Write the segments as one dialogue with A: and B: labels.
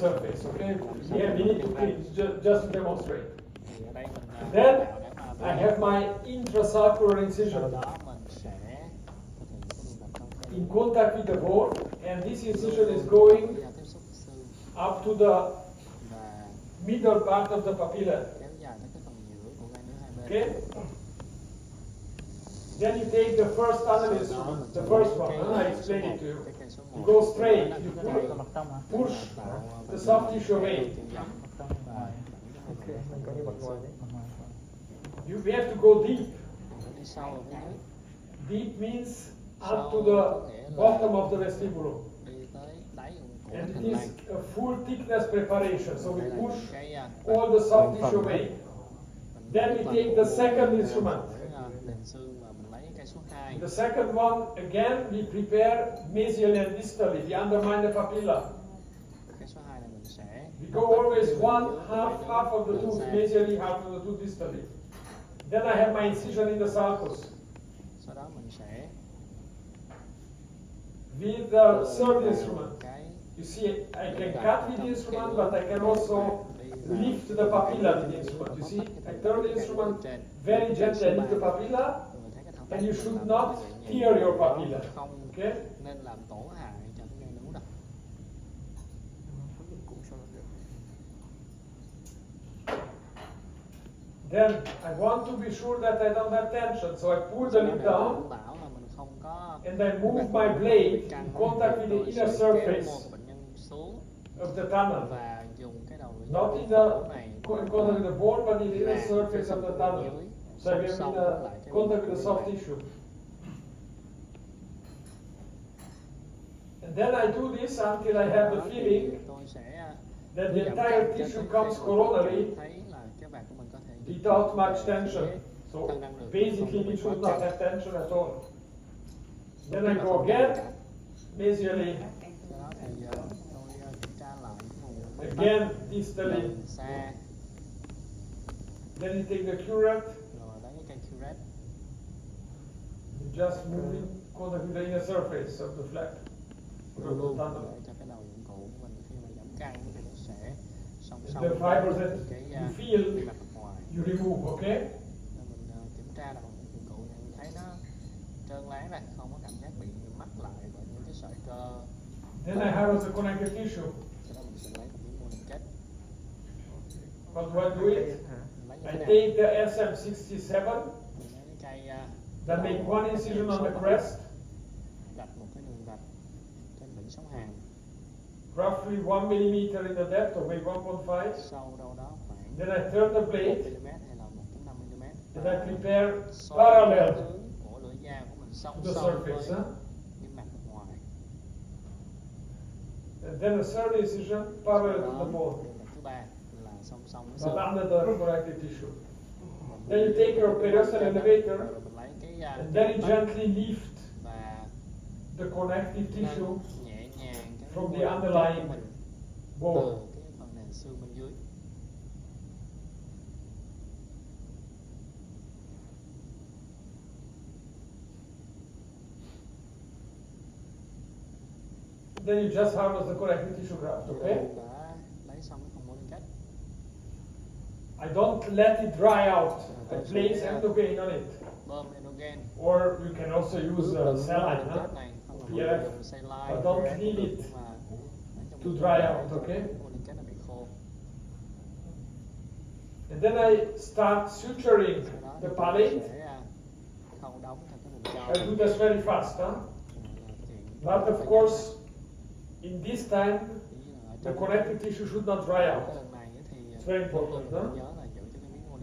A: surface. Okay, here we need to clean just to demonstrate. Then I have my intrasulcular incision in contact with the bone, and this incision is going up to the middle part of the papilla. Okay? Then you take the first tunnel instrument, the first one, I explained it to you. You go straight, you push the soft tissue away. We have to go deep. Deep means up to the bottom of the vestibulum. And it is a full thickness preparation, so we push all the soft tissue away. Then we take the second instrument. The second one, again, we prepare mesially and distally. We undermine the papilla. We go always half of the tooth mesially, half of the tooth distally. Then I have my incision in the sulcus. With the third instrument. You see, I can cut with the instrument, but I can also lift the papilla with the instrument. You see, I turn the instrument very gently, I lift the papilla, and you should not tear your papilla. Okay? Then I want to be sure that I don't have tension, so I pull the lid down, and I move my blade in contact with the inner surface of the tunnel. Not in contact with the bone, but in the inner surface of the tunnel. So I am in contact with the soft tissue. And then I do this until I have the feeling that the entire tissue comes coronally without much tension. So basically we should not have tension at all. Then I go again, mesially, again distally. Then you take the curette. You just move in contact with the inner surface of the flap. The fibers that you feel, you remove, okay? Then I harvest the connective tissue. How do I do it? I take the SM67, then make one incision on the crest, roughly 1 millimeter in the depth, or maybe 1.5. Then I turn the blade, and I prepare parallel to the surface. And then a third incision parallel to the bone, but under the connective tissue. Then you take your periosteal elevator and very gently lift the connective tissue from the underlying bone. Then you just harvest the connective tissue graft, okay? I don't let it dry out. I place endogain on it. Or you can also use saline, PLF, but don't leave it to dry out, okay? And then I start suturing the palate. I do this very fast, but of course, in this time, the connective tissue should not dry out. It's very important.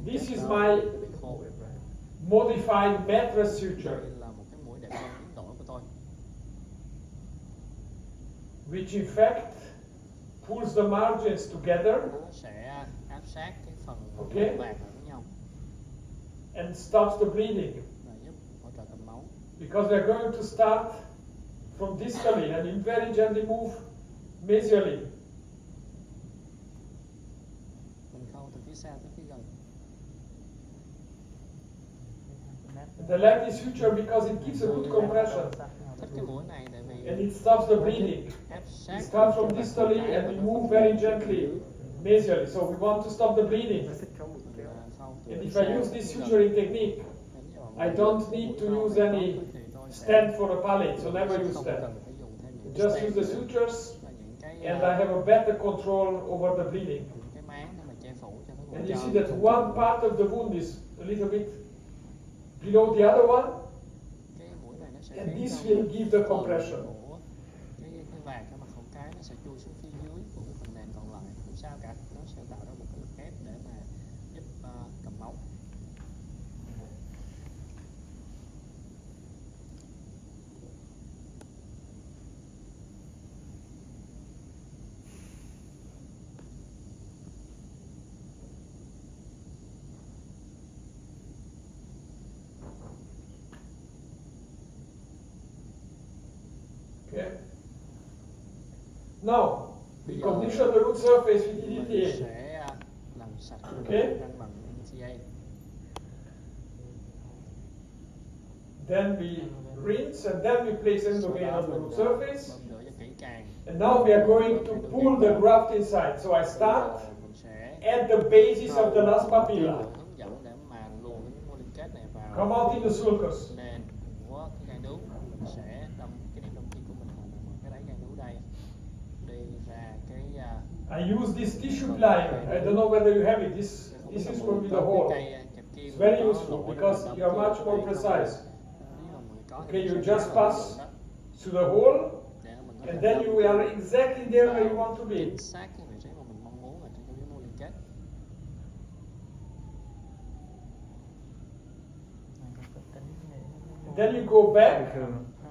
A: This is my modified mattress suture, which in fact pulls the margins together, okay, and stops the bleeding. Because we are going to start from distally and you very gently move mesially. The leg is suture because it gives a good compression.
B: thích cái mũi này tại vì
A: And it stops the bleeding.
B: ép sát
A: It starts from distally and we move very gently, mesially. So we want to stop the bleeding. And if I use this suturing technique, I don't need to use any stent for a palate, so never use that. Just use the sutures and I have a better control over the bleeding. And you see that one part of the wound is a little bit below the other one, and this will give the compression.
B: Cái vạt ở mặt hậu cái nó sẽ chui xuống phía dưới của cái phần nền còn lại, không sao cả, nó sẽ tạo ra một cái lực ép để mà giúp cầm máu.
A: Okay. Now, we condition the root surface with EDTA.
B: Sẽ làm sạch
A: Okay.
B: răng bằng EDTA.
A: Then we rinse and then we place endogain on the root surface.
B: Bơm rửa cho kỹ càng.
A: And now we are going to pull the graft inside. So I start
B: Mình sẽ
A: at the basis of the last papilla.
B: hướng dẫn để mà luồn cái mô liên kết này vào
A: Come out in the sulcus.
B: nền của cái gai nướu. Mình sẽ đâm cái điểm đâm kim của mình vào cái đáy gai nướu đây, đi ra cái
A: I use this tissue plier. I don't know whether you have it. This is going to be the hole. It's very useful because you are much more precise. Okay, you just pass through the hole, and then you are exactly there where you want to be.
B: Chính xác cái vị trí mà mình mong muốn ở trên cái mô liên kết.
A: And then you go back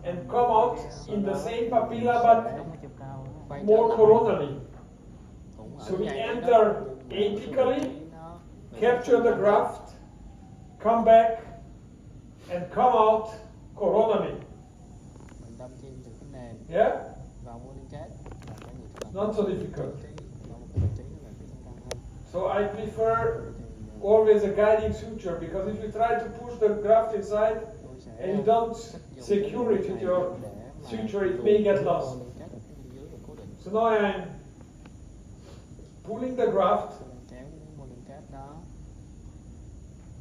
A: and come out in the same papilla but more coronally. So we enter apically, capture the graft, come back, and come out coronally.
B: Mình đâm kim từ cái nền
A: Yeah?
B: vào mô liên kết là cái gì các bạn?
A: Not so difficult.
B: Nó một cái vị trí nó là cái răng hơn.
A: So I prefer always a guiding suture because if you try to push the graft inside and you don't secure it with your suture, it may get lost. So now I'm pulling the graft,
B: Kéo cái mô liên kết đó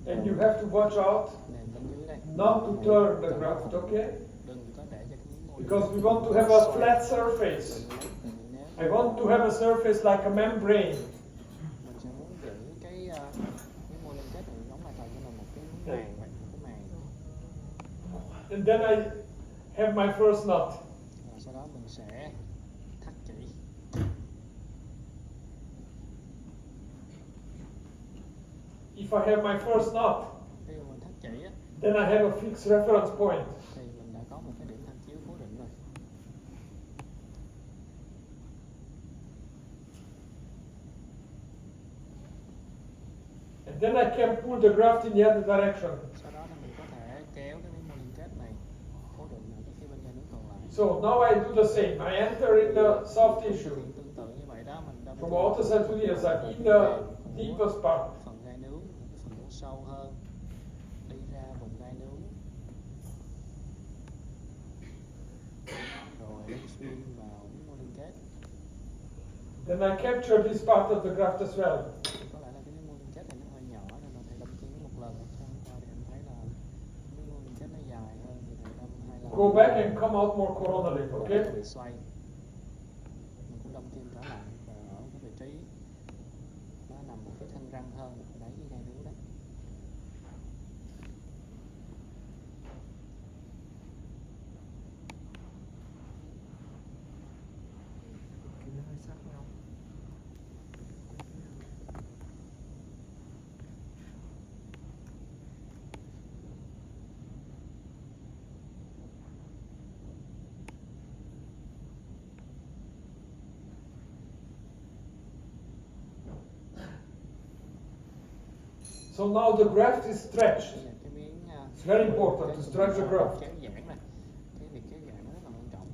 A: and you have to watch out
B: nền bên dưới đây.
A: not to turn the graft, okay?
B: Đừng có để cho cái mô liên
A: Because we want to have a flat surface. I want to have a surface like a membrane.
B: mình sẽ muốn giữ cái mô liên kết này giống lại thành là một cái màng vậy, một cái màng.
A: And then I have my first knot.
B: Và sau đó mình sẽ thắt chỉ.
A: If I have my first knot,
B: Khi mà mình thắt chỉ á,
A: then I have a fixed reference point.
B: thì mình đã có một cái điểm tham chiếu cố định rồi.
A: And then I can pull the graft in the other direction.
B: Sau đó thì mình có thể kéo cái mô liên kết này cố định ở cái phía bên gai nướu còn lại.
A: So now I do the same. I enter in the soft tissue
B: Tương tự như vậy đó, mình đâm
A: from outer side to the inner side in the deepest part.
B: phần gai nướu, cái phần nướu sâu hơn, đi ra vùng gai nướu, rồi đi xuyên vào cái mô liên kết.
A: Then I capture this part of the graft as well.
B: Có lẽ là cái mô liên kết này nó hơi nhỏ nên mình phải đâm kim một lần sang qua để em thấy là cái mô liên kết nó dài hơn thì phải đâm 2 lần.
A: Go back and come out more coronally, okay?
B: Bị xoay. Mình cũng đâm kim trở lại và ở cái vị trí nó nằm một cái thân răng hơn đáy cái gai nướu đấy.
A: So now the graft is stretched.
B: Đây là cái miếng
A: It's very important to stretch the graft.
B: kéo giãn này. Cái việc kéo giãn nó rất là quan trọng.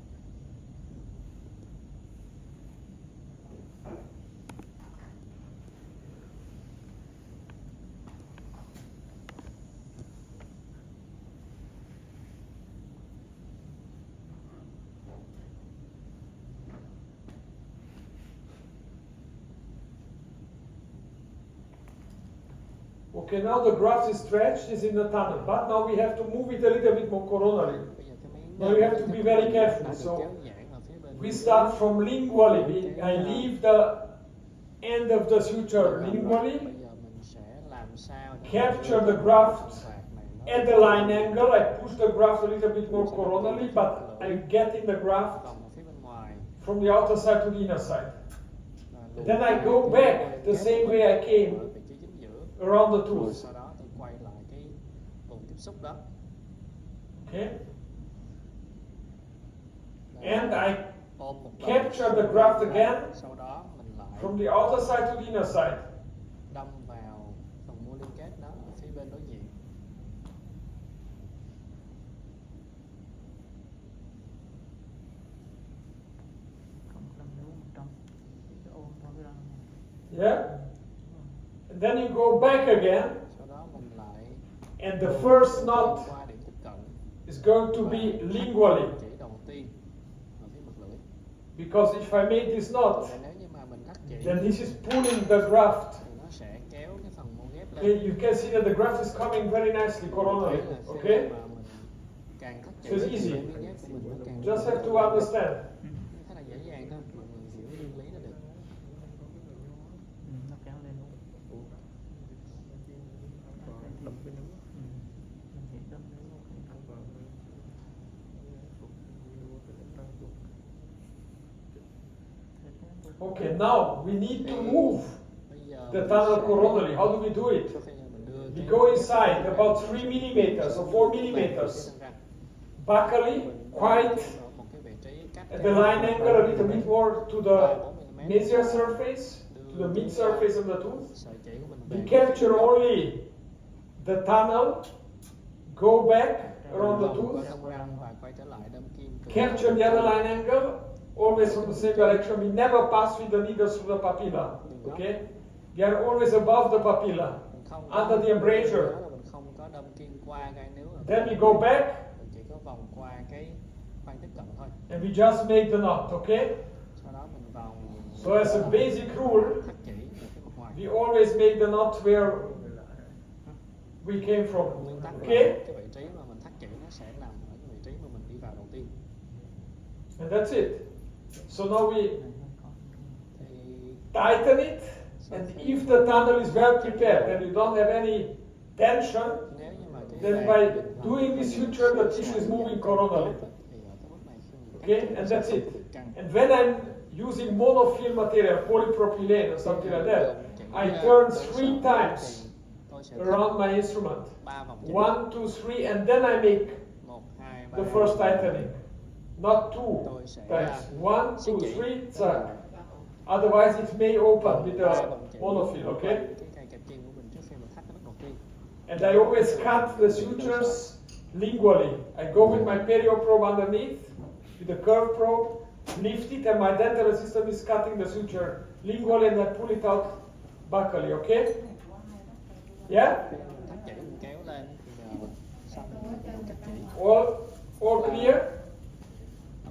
A: Okay, now the graft is stretched, is in the tunnel, but now we have to move it a little bit more coronally. Now you have to be very careful. So we start from lingually. I leave the end of the suture lingually, capture the graft at the line angle. I push the graft a little bit more coronally, but I get in the graft from the outer side to the inner side. And then I go back the same way I came around the tooth.
B: Sau đó tôi quay lại cái vùng tiếp xúc đó.
A: Okay. And I capture the graft again
B: sau đó mình lại
A: from the outer side to the inner side.
B: đâm vào phần mô liên kết đó ở phía bên đối diện.
A: Yeah. And then you go back again.
B: Sau đó mình lại
A: And the first knot
B: qua điểm tiếp cận
A: is going to be lingually.
B: chỉ đầu tiên ở phía mặt lưỡi.
A: Because if I make this knot,
B: Nếu như mà mình thắt chỉ
A: then this is pulling the graft.
B: thì nó sẽ kéo cái phần mô ghép lên.
A: Okay, you can see that the graft is coming very nicely coronally. Okay?
B: Mà mình càng thắt chỉ
A: So it's easy.
B: thì miếng ghép của mình nó càng
A: Just have to understand.
B: khá là dễ dàng thôi, mọi người hiểu nguyên lý là được.
C: Nó kéo lên luôn.
A: Okay, now we need to move
B: Bây giờ
A: the tunnel coronally. How do we do it?
B: sau khi mình đưa
A: We
B: cái
A: go inside about 3 millimeters or 4 millimeters. Buccally, quite
B: một cái vị trí cách
A: at the line angle a little bit more to the mesial surface, to the mid surface of the tooth.
B: sợi chỉ của mình
A: We
B: về
A: capture only the tunnel, go back around the
B: vòng qua
A: tooth,
B: trong răng và quay trở lại đâm kim từ
A: capture the other line angle, always from the same direction. We never pass with the needles through the papilla. Okay? They are always above the papilla,
B: Mình không
A: under the embrasure.
B: mình không có đâm kim qua gai nướu ở
A: Then we go back
B: mình chỉ có vòng qua cái khoang tiếp cận thôi.
A: and we just make the knot. Okay?
B: Sau đó mình vòng
A: So as a basic rule,
B: thắt chỉ ở phía mặt ngoài.
A: we always make the knot where we came from.
B: Nguyên tắc là
A: Okay?
B: cái vị trí mà mình thắt chỉ nó sẽ nằm ở cái vị trí mà mình đi vào đầu tiên.
A: And that's it. So now we
B: Thì
A: tighten it, and if the tunnel is well prepared and you don't have any tension,
B: nếu như mà cái
A: then
B: vàng
A: by doing this suture, the tissue is moving coronally.
B: thì ở cái bước này khi mình
A: Okay,
B: thắt chỉ,
A: and
B: nó
A: that's
B: sẽ
A: it.
B: căng.
A: And when I'm using monofilm material, polypropylene or something like that, I turn 3 times
B: Tôi sẽ
A: around my instrument.
B: 3 vòng chính.
A: 1, 2, 3, and then I make
B: 1, 2, 3.
A: the first tightening. Not 2
B: Tôi sẽ
A: times. 1,
B: siết
A: 2,
B: chỉ.
A: 3, zack. Otherwise, it may open with the monofilm. Okay.
B: Cái cây kẹp kim của mình trước khi mình thắt cái bước đầu tiên.
A: And I always cut the sutures lingually. I go with my perio probe underneath, with the curve probe, lift it, and my dental assistant is cutting the suture lingually, and I pull it out buccally, okay? Yeah?
B: Mình thắt chỉ mình kéo lên thì giờ xong mình cắt chỉ.
A: All clear?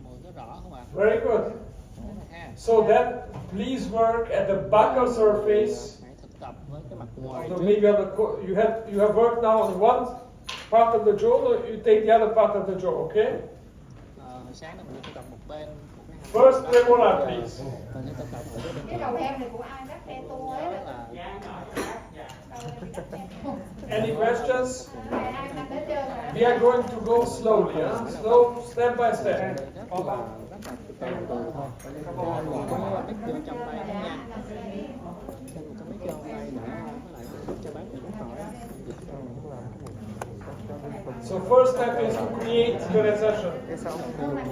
B: Mọi người có rõ không ạ?
A: Very good.
B: Đấy ha.
A: So then, please work at the buccal surface.
B: Hãy thực tập với cái mặt ngoài
A: So
B: trước.
A: maybe on the you have worked now on one part of the jaw, or you take the other part of the jaw, okay?
B: Hồi sáng là mình thực tập một bên của cái hàm.
A: First premolar, please.
B: Mình sẽ thực tập một bên
D: Cái đầu heo này của ai cắt xe tua ấy
B: đó
D: là
B: là
A: Any questions?
D: ai cắt hết trơn rồi.
A: We are going to go slowly, slow, step by step.
B: rất là từ từ thôi. Có mic vô trong tay đó nha. Thêm một cái mic vô trong tay nữa với lại cho bác mình hỏi.
A: So first step is to create the recession.
D: Con này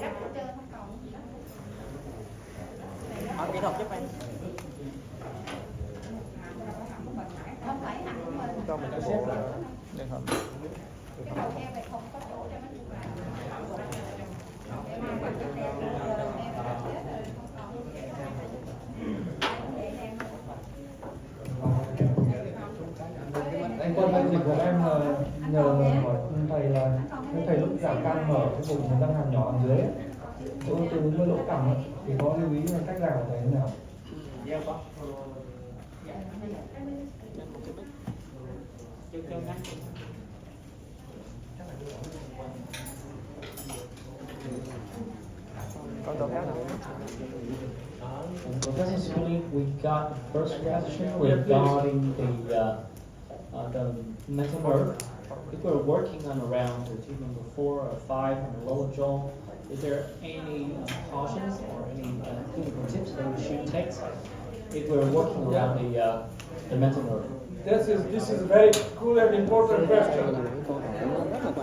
D: cắt hết trơn không còn gì đó.
C: Hỏi kỹ thuật giúp anh.
D: Không phải hẳn của mình.
C: Cho mình cái bộ được không?
D: Cái đầu heo này không có chỗ cho nó đi vào. Để mà bằng cái xe tua heo này
E: Anh Quân ơi, dịch của em là nhờ hỏi thầy là thầy lúc giảm căng mở cái vùng răng hàm nhỏ ở dưới ấy, chỗ từ cái lỗ cằm ấy, thì có lưu ý là cách giảm của thầy thế nào?
B: trên một cái bức chân ngắn.
C: Còn đồ khác đâu?
F: Professor Sculean, we got the first question regarding the mental nerve. If we're working on around routine number 4 or 5 on the lower jaw, is there any cautions or any clinical tips that we should take if we're working around the mental nerve?
A: This is a very cool and important question.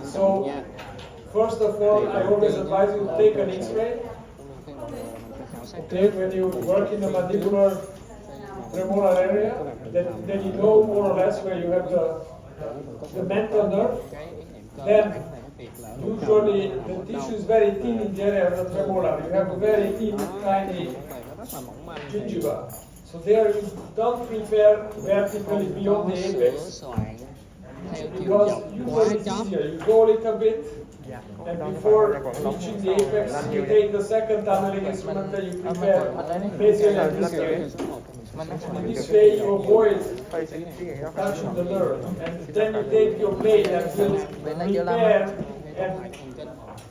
A: So, first of all, I always advise you to take an X-ray. Okay, when you work in the mandibular premolar area, then you know more or less where you have the mental nerve. Then usually the tissue is very thin in the area of the premolar. You have a very thin, tiny gingiva. So there you don't prepare vertically beyond the apex. Because usually it's easier. You go a little bit, and before reaching the apex, you take the second tunneling instrument and you prepare basically in this way. In this way you avoid touching the nerve. And then you take your blade and will prepare and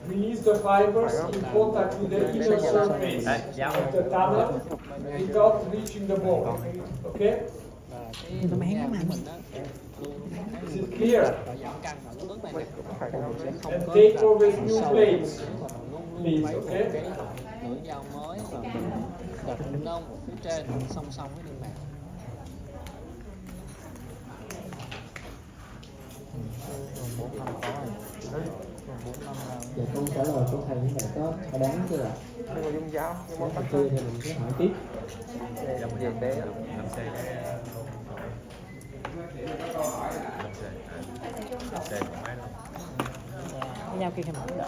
A: release the fibers in contact with the inner surface of the tunnel without reaching the bone. Okay? Is it clear? And take always new blades, please, okay?
B: Lưỡi dao mới và đặt nông ở phía trên song song với niêm mạc.
F: Dạ câu trả lời của thầy như vậy có đáng chưa ạ?
C: Nhưng mà dung dao, nhưng mà
F: Nếu chưa thì mình cứ hỏi tiếp.
C: dòng về té. Cái nhau kia thì mở đợi nó.